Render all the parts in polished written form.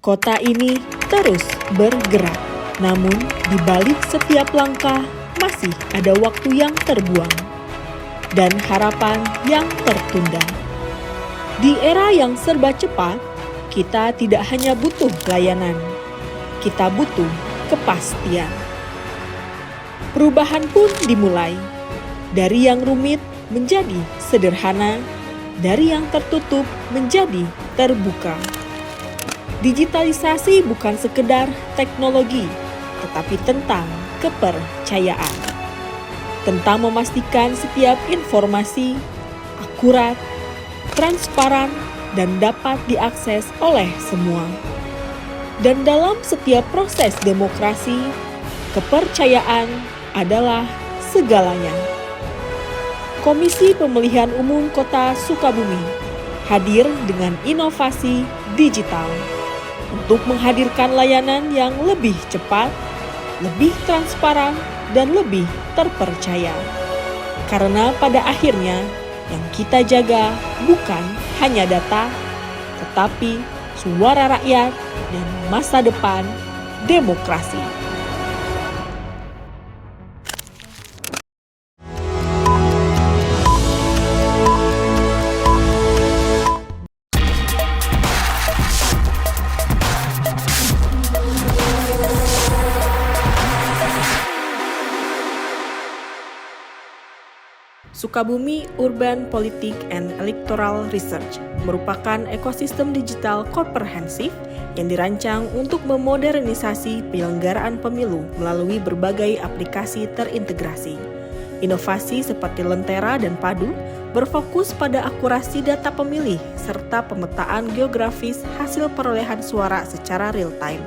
Kota ini terus bergerak, namun di balik setiap langkah masih ada waktu yang terbuang dan harapan yang tertunda. Di era yang serba cepat, kita tidak hanya butuh layanan, kita butuh kepastian. Perubahan pun dimulai, dari yang rumit menjadi sederhana, dari yang tertutup menjadi terbuka. Digitalisasi bukan sekedar teknologi, tetapi tentang kepercayaan. Tentang memastikan setiap informasi akurat, transparan, dan dapat diakses oleh semua. Dan dalam setiap proses demokrasi, kepercayaan adalah segalanya. Komisi Pemilihan Umum Kota Sukabumi hadir dengan inovasi digital untuk menghadirkan layanan yang lebih cepat, lebih transparan, dan lebih terpercaya. Karena pada akhirnya yang kita jaga bukan hanya data, tetapi suara rakyat dan masa depan demokrasi. Sukabumi Urban Politik and Electoral Research merupakan ekosistem digital komprehensif yang dirancang untuk memodernisasi penyelenggaraan pemilu melalui berbagai aplikasi terintegrasi. Inovasi seperti Lentera dan Padu berfokus pada akurasi data pemilih serta pemetaan geografis hasil perolehan suara secara real-time.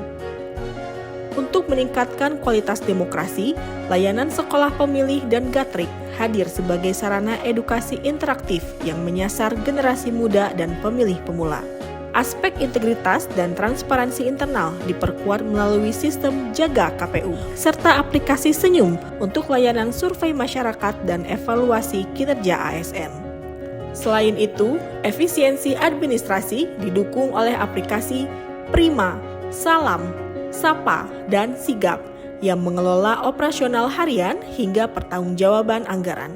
Untuk meningkatkan kualitas demokrasi, layanan sekolah pemilih dan Gatrik hadir sebagai sarana edukasi interaktif yang menyasar generasi muda dan pemilih pemula. Aspek integritas dan transparansi internal diperkuat melalui sistem Jaga KPU, serta aplikasi Senyum untuk layanan survei masyarakat dan evaluasi kinerja ASN. Selain itu, efisiensi administrasi didukung oleh aplikasi Prima, Salam, Sapa, dan Sigap yang mengelola operasional harian hingga pertanggungjawaban anggaran.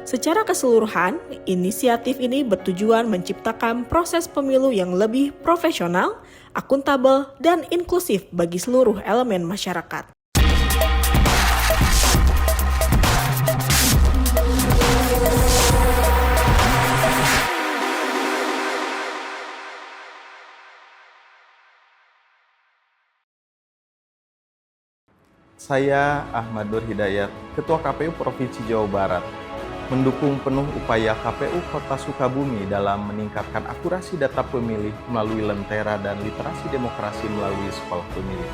Secara keseluruhan, inisiatif ini bertujuan menciptakan proses pemilu yang lebih profesional, akuntabel, dan inklusif bagi seluruh elemen masyarakat. Saya Ahmad Nur Hidayat, Ketua KPU Provinsi Jawa Barat, mendukung penuh upaya KPU Kota Sukabumi dalam meningkatkan akurasi data pemilih melalui Lentera dan literasi demokrasi melalui sekolah pemilih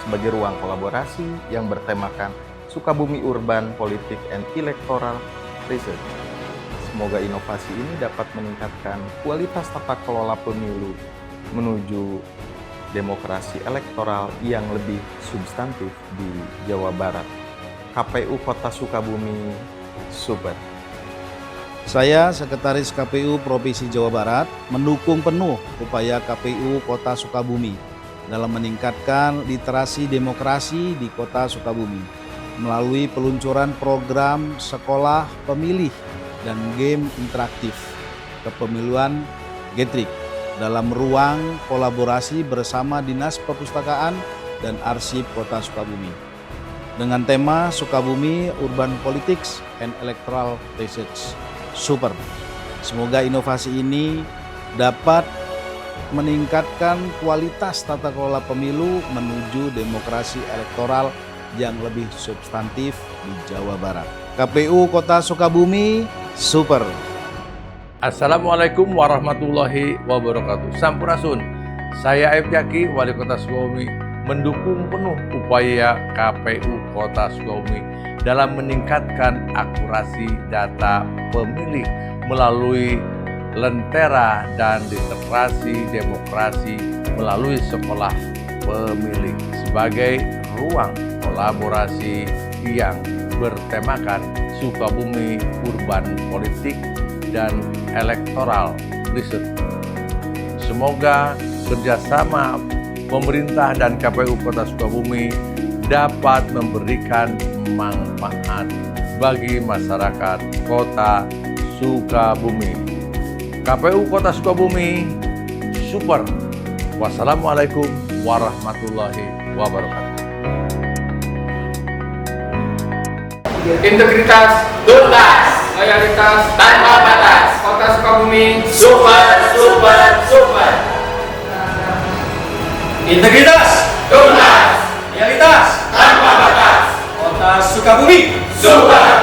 sebagai ruang kolaborasi yang bertemakan Sukabumi Urban Politik and Electoral Research. Semoga inovasi ini dapat meningkatkan kualitas tata kelola pemilu menuju demokrasi elektoral yang lebih substantif di Jawa Barat. KPU Kota Sukabumi, super. Saya, Sekretaris KPU Provinsi Jawa Barat, mendukung penuh upaya KPU Kota Sukabumi dalam meningkatkan literasi demokrasi di Kota Sukabumi melalui peluncuran program sekolah pemilih dan game interaktif kepemiluan Gatrik dalam ruang kolaborasi bersama Dinas Perpustakaan dan Arsip Kota Sukabumi. Dengan tema Sukabumi Urban Politics and Electoral Research Super. Semoga inovasi ini dapat meningkatkan kualitas tata kelola pemilu menuju demokrasi elektoral yang lebih substantif di Jawa Barat. KPU Kota Sukabumi, super. Assalamualaikum warahmatullahi wabarakatuh. Sampurasun, saya Aib Yaki, Wali Kota Sukabumi, mendukung penuh upaya KPU Kota Sukabumi dalam meningkatkan akurasi data pemilih melalui Lentera dan literasi demokrasi melalui sekolah pemilih sebagai ruang kolaborasi yang bertemakan Sukabumi Urban Politik dan Electoral Research. Semoga kerjasama pemerintah dan KPU Kota Sukabumi dapat memberikan manfaat bagi masyarakat Kota Sukabumi. KPU Kota Sukabumi super. Wassalamualaikum warahmatullahi wabarakatuh. Integritas tuntas, loyalitas tanpa batas. Kota Sukabumi super, super, super. Integritas, Tuntas loyalitas, tanpa batas. Kota Sukabumi. Super.